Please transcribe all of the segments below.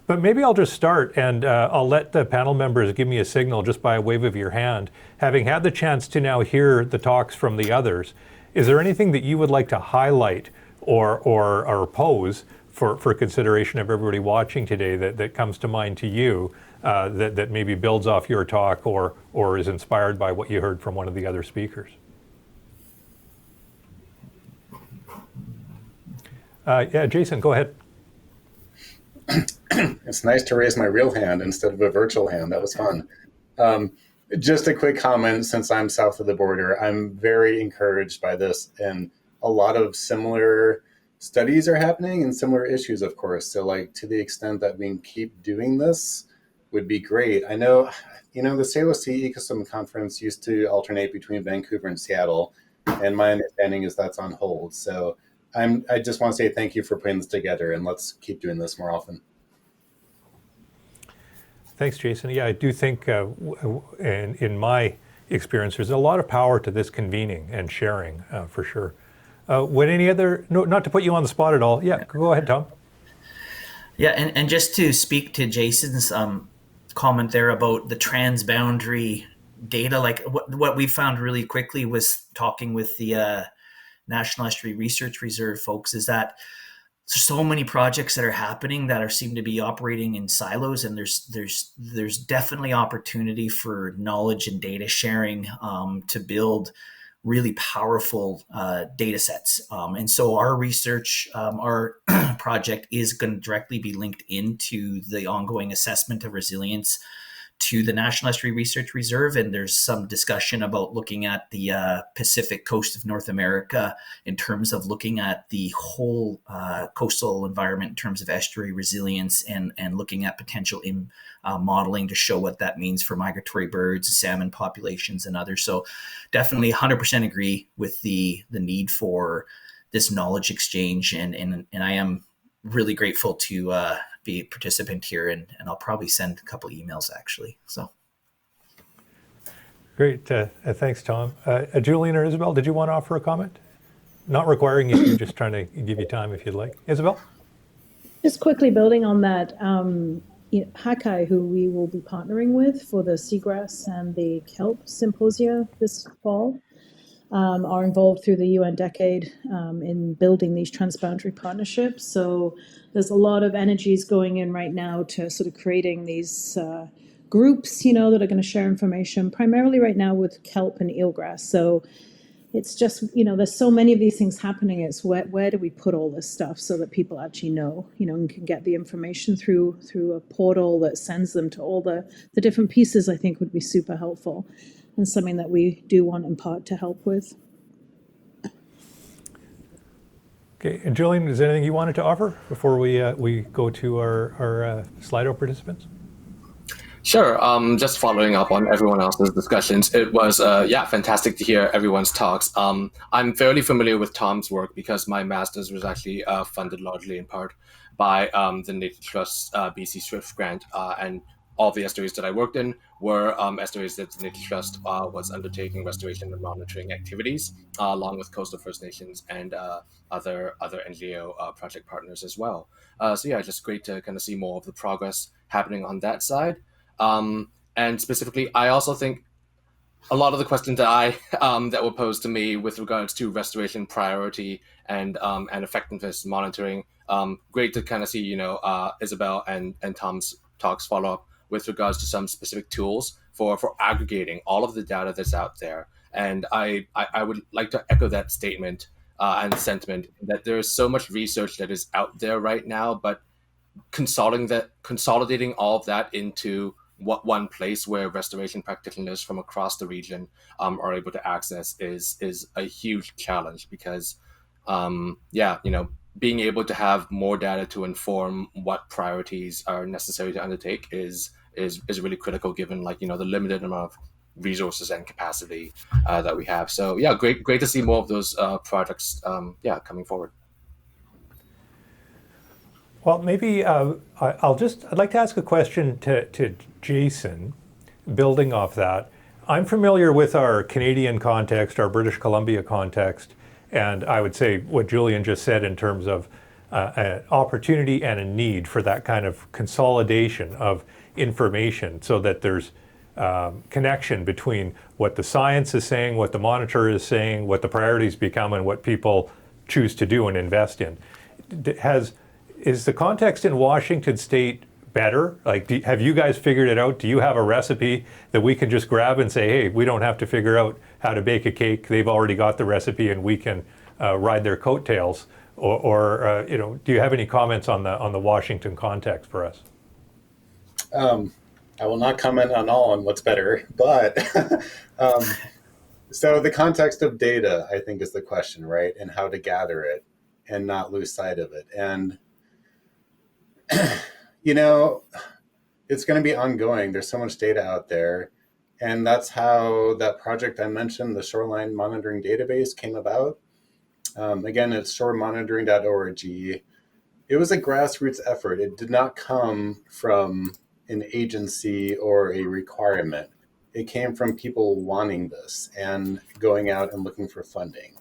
But maybe I'll just start and I'll let the panel members give me a signal just by a wave of your hand. Having had the chance to now hear the talks from the others, is there anything that you would like to highlight or pose for consideration of everybody watching today that comes to mind to you that maybe builds off your talk or is inspired by what you heard from one of the other speakers? Yeah, Jason, go ahead. It's nice to raise my real hand instead of a virtual hand. That was fun. Just a quick comment, since I'm south of the border, I'm very encouraged by this, and a lot of similar studies are happening and similar issues, of course. So like, to the extent that we can keep doing this would be great. I know, the Salish Sea Ecosystem Conference used to alternate between Vancouver and Seattle, and my understanding is that's on hold. So I just want to say thank you for putting this together, and let's keep doing this more often. Thanks, Jason. Yeah, I do think in my experience, there's a lot of power to this convening and sharing for sure. Would any other, no, not to put you on the spot at all. Yeah, go ahead, Tom. Yeah, and just to speak to Jason's comment there about the transboundary data, like what we found really quickly was talking with the National Estuary Research Reserve folks, is that there's so many projects that are happening that seem to be operating in silos, and there's definitely opportunity for knowledge and data sharing to build really powerful data sets. And so our research, our project is going to directly be linked into the ongoing assessment of resilience to the National Estuary Research Reserve. And there's some discussion about looking at the Pacific coast of North America in terms of looking at the whole coastal environment in terms of estuary resilience, and looking at potential modeling to show what that means for migratory birds, salmon populations, and others. So definitely 100% agree with the need for this knowledge exchange. And I am really grateful to be a participant here, and I'll probably send a couple emails actually. So great, thanks, Tom. Julian or Isabel, did you want to offer a comment? Not requiring you, just trying to give you time if you'd like. Isabel? Just quickly building on that, Hakai, who we will be partnering with for the seagrass and the kelp symposia this fall, are involved through the UN Decade in building these transboundary partnerships. So there's a lot of energies going in right now to sort of creating these groups, that are going to share information, primarily right now with kelp and eelgrass. So it's just, there's so many of these things happening. It's where do we put all this stuff so that people actually know, and can get the information through a portal that sends them to all the different pieces, I think would be super helpful, and something that we do want in part to help with. Okay, and Julian, is there anything you wanted to offer before we go to our Slido participants? Sure. Just following up on everyone else's discussions, it was fantastic to hear everyone's talks. I'm fairly familiar with Tom's work because my master's was actually funded largely in part by the Nature Trust BC Swift grant, and all the estuaries that I worked in were estuaries that the Nature Trust was undertaking restoration and monitoring activities, along with Coastal First Nations and other NGO project partners as well. Just great to kind of see more of the progress happening on that side. And specifically, I also think a lot of the questions that that were posed to me with regards to restoration priority and effectiveness monitoring, great to kind of see, Isabel and Tom's talks follow up with regards to some specific tools for aggregating all of the data that's out there. And I would like to echo that statement and sentiment that there is so much research that is out there right now, but consolidating all of that into one place where restoration practitioners from across the region are able to access is a huge challenge, because being able to have more data to inform what priorities are necessary to undertake is really critical, given the limited amount of resources and capacity that we have. So great to see more of those projects coming forward. Well, maybe I'd like to ask a question to Jason, building off that. I'm familiar with our Canadian context, our British Columbia context, and I would say what Julian just said in terms of an opportunity and a need for that kind of consolidation of information so that there's connection between what the science is saying, what the monitor is saying, what the priorities become, and what people choose to do and invest in. Is the context in Washington State better? Like, have you guys figured it out? Do you have a recipe that we can just grab and say, hey, we don't have to figure out how to bake a cake. They've already got the recipe and we can ride their coattails? Or do you have any comments on the Washington context for us? I will not comment on what's better, but so the context of data, I think, is the question, right? And how to gather it and not lose sight of it. And, it's going to be ongoing. There's so much data out there. And that's how that project I mentioned, the Shoreline Monitoring Database, came about. Again, it's shoremonitoring.org. It was a grassroots effort. It did not come from an agency or a requirement. It came from people wanting this and going out and looking for funding.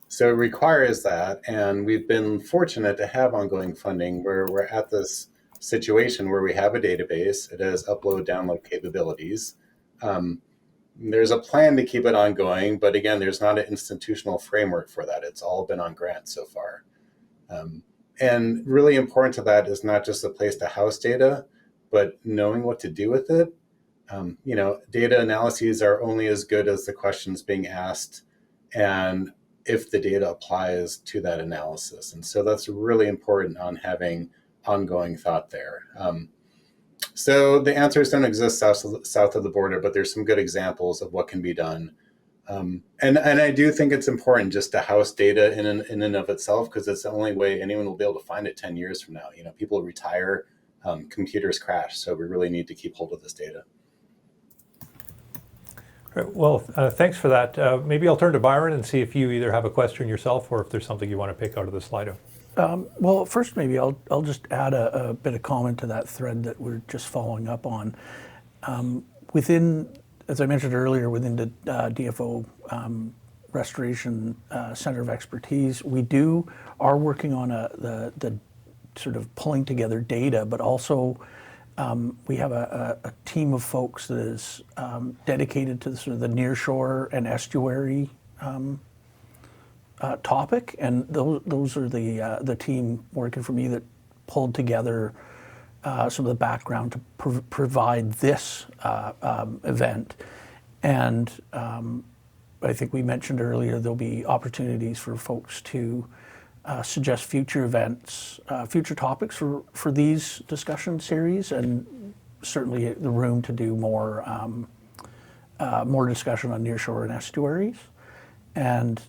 So it requires that, and we've been fortunate to have ongoing funding where we're at this situation where we have a database. It has upload-download capabilities. There's a plan to keep it ongoing, but again, there's not an institutional framework for that. It's all been on grants so far. And really important to that is not just a place to house data, but knowing what to do with it. Data analyses are only as good as the questions being asked and if the data applies to that analysis. And so that's really important on having ongoing thought there. So the answers don't exist south of the border, but there's some good examples of what can be done. And I do think it's important just to house data in and of itself, because it's the only way anyone will be able to find it 10 years from now. People retire, computers crash, so we really need to keep hold of this data. Right, well, thanks for that. Maybe I'll turn to Byron and see if you either have a question yourself or if there's something you want to pick out of the Slido. Well, first, maybe I'll just add a bit of comment to that thread that we're just following up on. Within, as I mentioned earlier, within the DFO Restoration Center of Expertise, we are working on the sort of pulling together data, but also we have a team of folks that is dedicated to sort of the nearshore and estuary topic, and those are the team working for me that pulled together some of the background to provide this event. And I think we mentioned earlier there'll be opportunities for folks to suggest future events, future topics for these discussion series, and certainly the room to do more discussion on nearshore and estuaries, and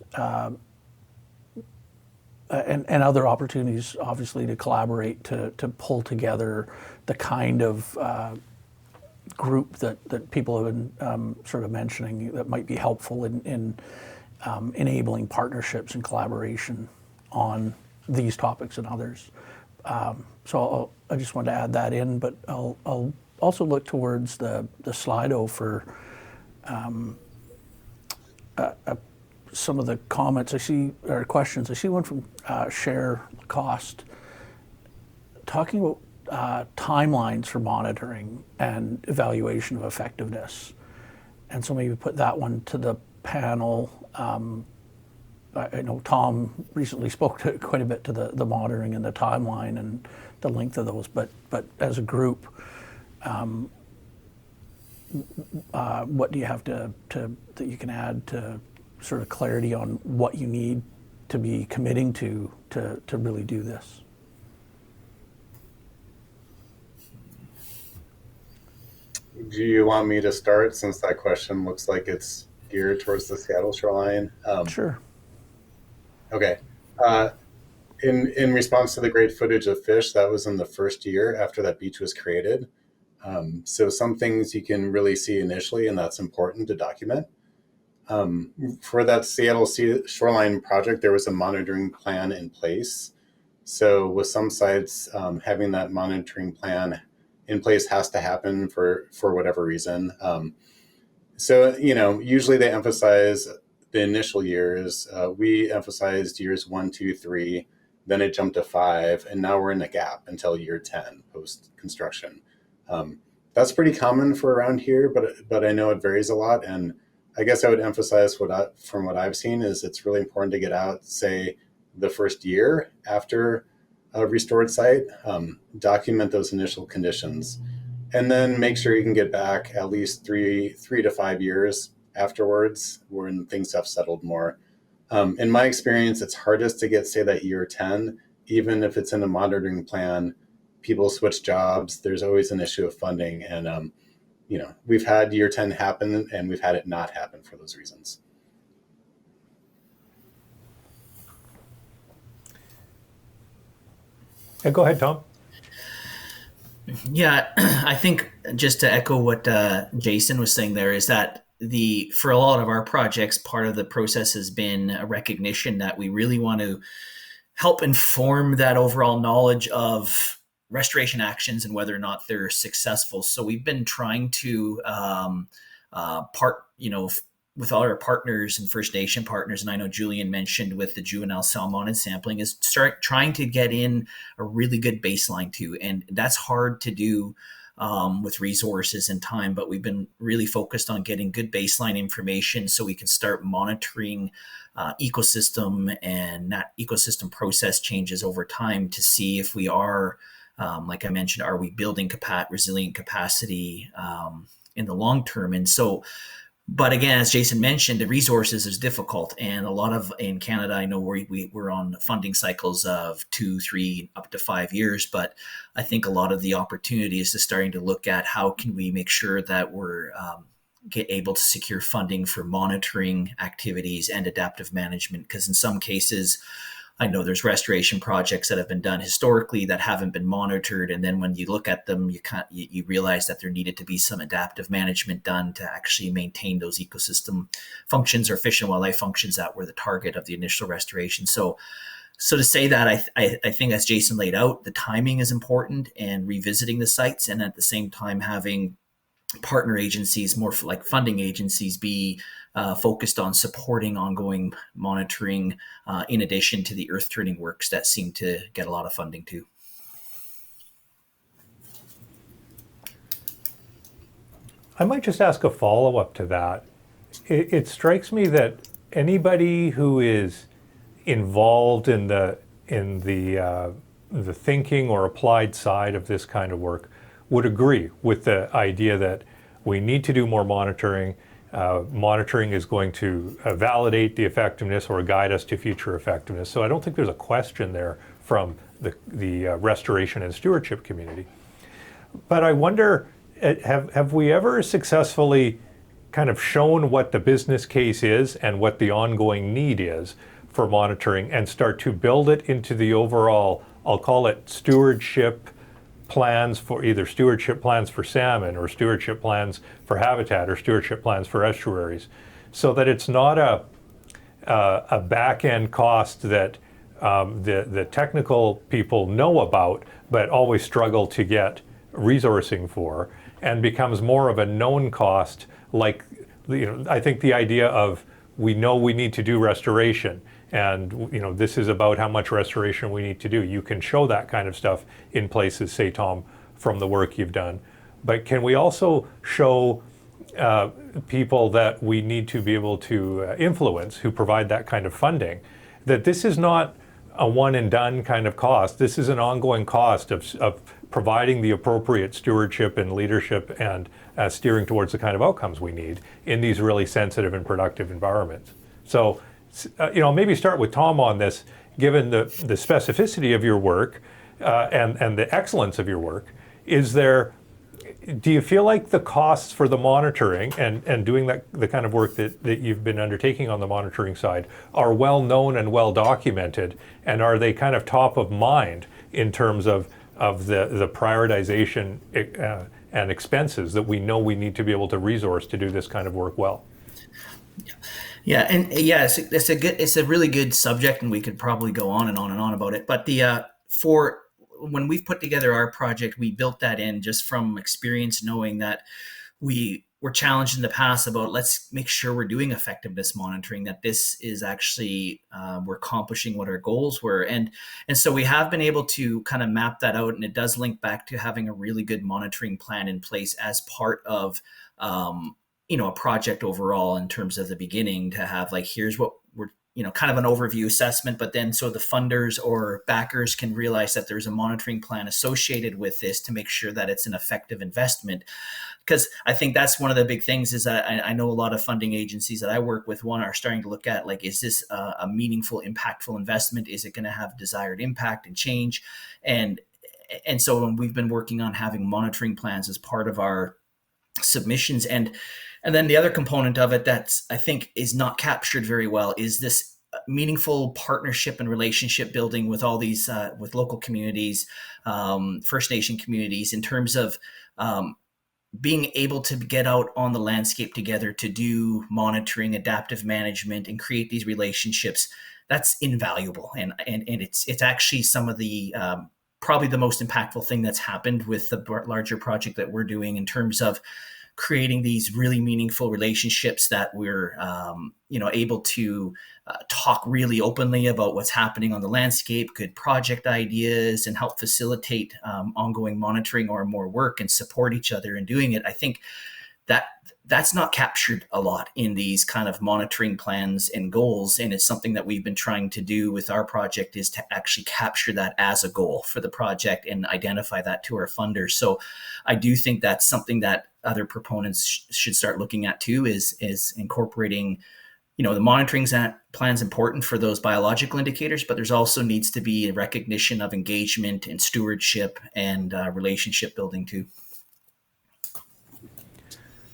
other opportunities, obviously, to collaborate to pull together the kind of group that people have been sort of mentioning that might be helpful in enabling partnerships and collaboration on these topics and others. So I just wanted to add that in, but I'll also look towards the Slido for some of the comments I see, or questions. I see one from Cher Cost talking about timelines for monitoring and evaluation of effectiveness. And so maybe put that one to the panel. I know Tom recently spoke quite a bit to the monitoring and the timeline and the length of those, but as a group, what do you have that you can add to sort of clarity on what you need to be committing to really do this? Do you want me to start, since that question looks like it's geared towards the Seattle shoreline? Sure. Okay. In response to the great footage of fish, that was in the first year after that beach was created. So some things you can really see initially, and that's important to document. For that Seattle shoreline project, there was a monitoring plan in place. So with some sites, having that monitoring plan in place has to happen for whatever reason. So, usually they emphasize the initial years. We emphasized years 1, 2, 3. then it jumped to 5, and now we're in a gap until year 10 post construction. That's pretty common for around here, but I know it varies a lot. And I guess I would emphasize from what I've seen is it's really important to get out, say, the first year after a restored site, document those initial conditions, and then make sure you can get back at least 3 to 5 years afterwards when things have settled more. In my experience, it's hardest to get, say, that year 10, even if it's in a monitoring plan. People switch jobs. There's always an issue of funding. And, we've had year 10 happen, and we've had it not happen for those reasons. Yeah, go ahead, Tom. Yeah, I think just to echo what Jason was saying there is that for a lot of our projects, part of the process has been a recognition that we really want to help inform that overall knowledge of restoration actions and whether or not they're successful. So we've been trying to with all our partners and First Nation partners, and I know Julian mentioned with the juvenile salmonid sampling, is start trying to get in a really good baseline too. And that's hard to do with resources and time, but we've been really focused on getting good baseline information so we can start monitoring ecosystem and that ecosystem process changes over time to see if we are, like I mentioned, are we building resilient capacity in the long term? And so, but again, as Jason mentioned, the resources is difficult. And a lot of, in Canada, I know we're on funding cycles of 2, 3, up to 5 years. But I think a lot of the opportunity is starting to look at how can we make sure that we're able to secure funding for monitoring activities and adaptive management. Because in some cases, I know there's restoration projects that have been done historically that haven't been monitored. And then when you look at them, you realize that there needed to be some adaptive management done to actually maintain those ecosystem functions or fish and wildlife functions that were the target of the initial restoration. So to say that, I think as Jason laid out, the timing is important and revisiting the sites, and at the same time having partner agencies, more like funding agencies, be focused on supporting ongoing monitoring in addition to the earth turning works that seem to get a lot of funding too. I might just ask a follow-up to that. It strikes me that anybody who is involved in the thinking or applied side of this kind of work would agree with the idea that we need to do more monitoring. Monitoring is going to validate the effectiveness or guide us to future effectiveness. So I don't think there's a question there from the restoration and stewardship community. But I wonder, have we ever successfully kind of shown what the business case is and what the ongoing need is for monitoring and start to build it into the overall, I'll call it stewardship plans, for either stewardship plans for salmon or stewardship plans for habitat or stewardship plans for estuaries, so that it's not a back-end cost that the technical people know about but always struggle to get resourcing for, and becomes more of a known cost. Like, I think the idea of, we know we need to do restoration, and this is about how much restoration we need to do. You can show that kind of stuff in places, say, Tom, from the work you've done. But can we also show people that we need to be able to influence, who provide that kind of funding, that this is not a one and done kind of cost. This is an ongoing cost of providing the appropriate stewardship and leadership and steering towards the kind of outcomes we need in these really sensitive and productive environments. So, maybe start with Tom on this, given the specificity of your work and the excellence of your work. Do you feel like the costs for the monitoring and doing the kind of work that you've been undertaking on the monitoring side are well known and well documented, and are they kind of top of mind in terms of the prioritization and expenses that we know we need to be able to resource to do this kind of work well? Yeah, and it's a really good subject, and we could probably go on and on and on about it. But for when we've put together our project, we built that in just from experience, knowing that we're were challenged in the past about, let's make sure we're doing effectiveness monitoring, that this is actually we're accomplishing what our goals were, and so we have been able to kind of map that out, and it does link back to having a really good monitoring plan in place as part of a project overall, in terms of the beginning, to have like, here's what we're, kind of an overview assessment, but then so the funders or backers can realize that there's a monitoring plan associated with this to make sure that it's an effective investment. Because I think that's one of the big things, is that I know a lot of funding agencies that I work with, are starting to look at, like, is this a meaningful, impactful investment? Is it going to have desired impact and change? And so when we've been working on having monitoring plans as part of our submissions, and then the other component of it that I think is not captured very well is this meaningful partnership and relationship building with all these with local communities, First Nation communities, in terms of being able to get out on the landscape together to do monitoring, adaptive management, and create these relationships. That's invaluable, and it's actually some of the probably the most impactful thing that's happened with the larger project that we're doing, in terms of creating these really meaningful relationships that we're able to talk really openly about what's happening on the landscape, good project ideas, and help facilitate ongoing monitoring or more work, and support each other in doing it. I think that's not captured a lot in these kind of monitoring plans and goals, and it's something that we've been trying to do with our project, is to actually capture that as a goal for the project and identify that to our funders. So I do think that's something that other proponents should start looking at too, is incorporating, the monitoring plan's important for those biological indicators, but there's also needs to be a recognition of engagement and stewardship and relationship building too.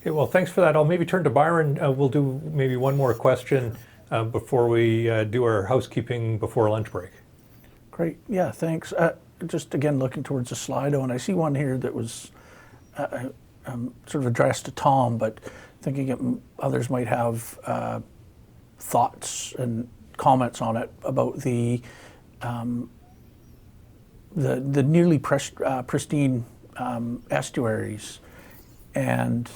Okay, well, thanks for that. I'll maybe turn to Byron. We'll do maybe one more question before we do our housekeeping before lunch break. Great. Yeah, thanks. Just again, looking towards the Slido, and I see one here that was sort of addressed to Tom, but thinking others might have thoughts and comments on it about the nearly pristine estuaries, and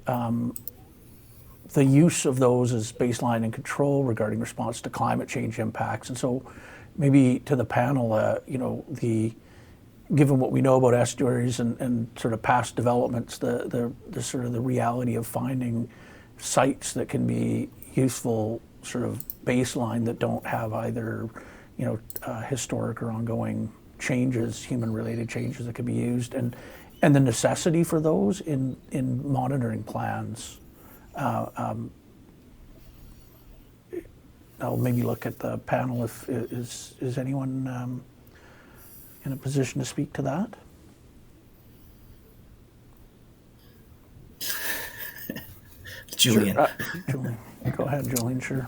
the use of those as baseline and control regarding response to climate change impacts. And so maybe to the panel, given what we know about estuaries and sort of past developments, the sort of the reality of finding sites that can be useful sort of baseline, that don't have either historic or ongoing changes, human-related changes that can be used, and the necessity for those in monitoring plans. I'll maybe look at the panel. Is anyone in a position to speak to that? Julian. Sure. Julian. Go ahead, Julian, sure.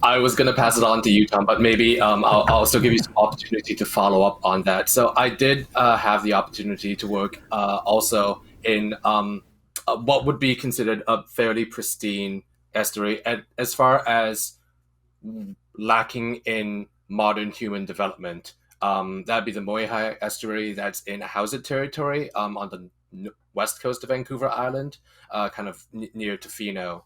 I was going to pass it on to you, Tom, but maybe I'll also give you some opportunity to follow up on that. So I did have the opportunity to work also in what would be considered a fairly pristine estuary, as far as lacking in modern human development. That'd be the Moihai estuary that's in Hausut territory on the west coast of Vancouver Island, kind of near Tofino.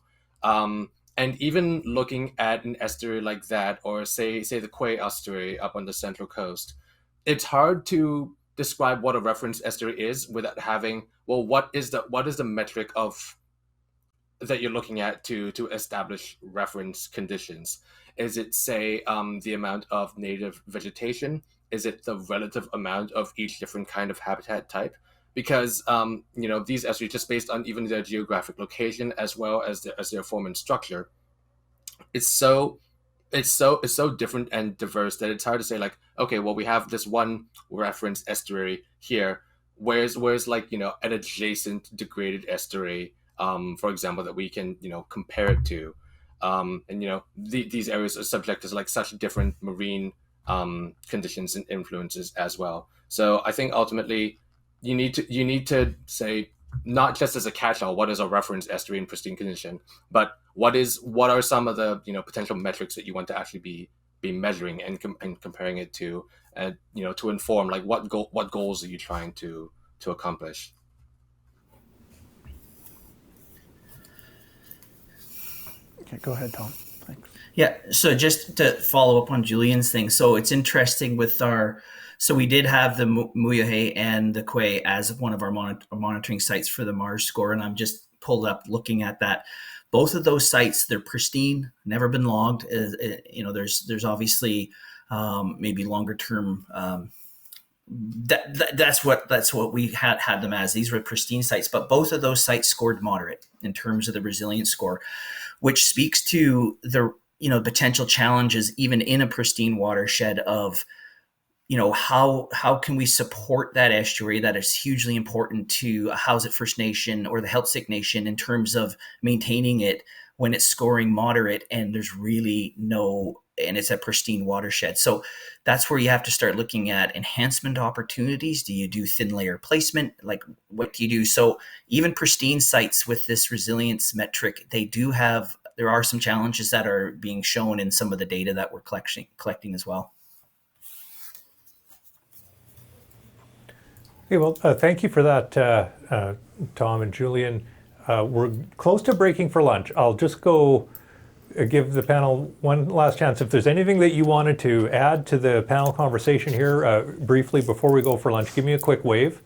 And even looking at an estuary like that, or say the Quay estuary up on the central coast, it's hard to describe what a reference estuary is without having, well, what is the metric of that you're looking at to establish reference conditions? Is it, say, the amount of native vegetation? Is it the relative amount of each different kind of habitat type? Because these estuaries, just based on even their geographic location as well as their form and structure, it's so different and diverse that it's hard to say, like, okay, well, we have this one reference estuary here, where's like an adjacent degraded estuary, for example, that we can compare it to, these areas are subject to like such different marine conditions and influences as well. So I think ultimately you need to say, not just as a catch-all, what is a reference estuary in pristine condition, but what are some of the potential metrics that you want to actually be measuring and comparing it to, to inform like what goals are you trying to accomplish. Okay, go ahead, Tom. Thanks. Yeah, so just to follow up on Julian's thing, so it's interesting with so we did have the Muyahe and the Quay as one of our monitoring sites for the Mars score, and I'm just pulled up looking at that. Both of those sites, they're pristine, never been logged. There's obviously maybe longer term. That's what we had them as. These were pristine sites, but both of those sites scored moderate in terms of the resilience score, which speaks to the potential challenges even in a pristine watershed of how can we support that estuary that is hugely important to a Howsett First Nation or the Heiltsuk Nation in terms of maintaining it when it's scoring moderate and there's really and it's a pristine watershed. So that's where you have to start looking at enhancement opportunities. Do you do thin layer placement? Like, what do you do? So even pristine sites with this resilience metric, there are some challenges that are being shown in some of the data that we're collecting as well. Okay, well, thank you for that, Tom and Julian. We're close to breaking for lunch. I'll just go give the panel one last chance. If there's anything that you wanted to add to the panel conversation here briefly before we go for lunch, give me a quick wave,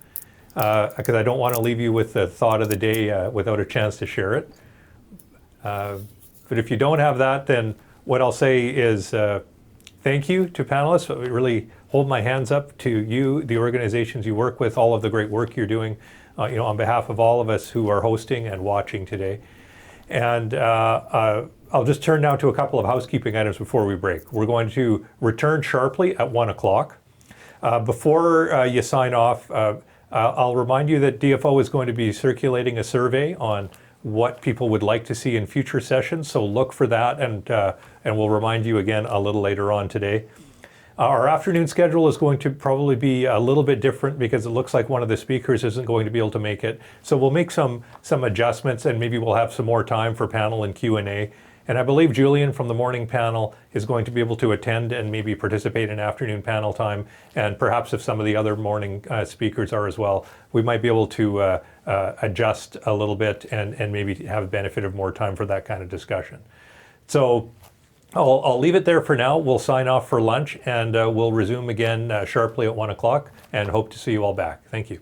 because I don't want to leave you with the thought of the day without a chance to share it. But if you don't have that, then what I'll say is thank you to panelists. I really hold my hands up to you, the organizations you work with, all of the great work you're doing, on behalf of all of us who are hosting and watching today. And I'll just turn now to a couple of housekeeping items before we break. We're going to return sharply at 1 o'clock. Before you sign off, I'll remind you that DFO is going to be circulating a survey on what people would like to see in future sessions. So look for that, and we'll remind you again a little later on today. Our afternoon schedule is going to probably be a little bit different because it looks like one of the speakers isn't going to be able to make it. So we'll make some adjustments, and maybe we'll have some more time for panel and Q&A. And I believe Julian from the morning panel is going to be able to attend and maybe participate in afternoon panel time. And perhaps if some of the other morning speakers are as well, we might be able to adjust a little bit and maybe have the benefit of more time for that kind of discussion. So I'll leave it there for now. We'll sign off for lunch, and we'll resume again sharply at 1 o'clock, and hope to see you all back. Thank you.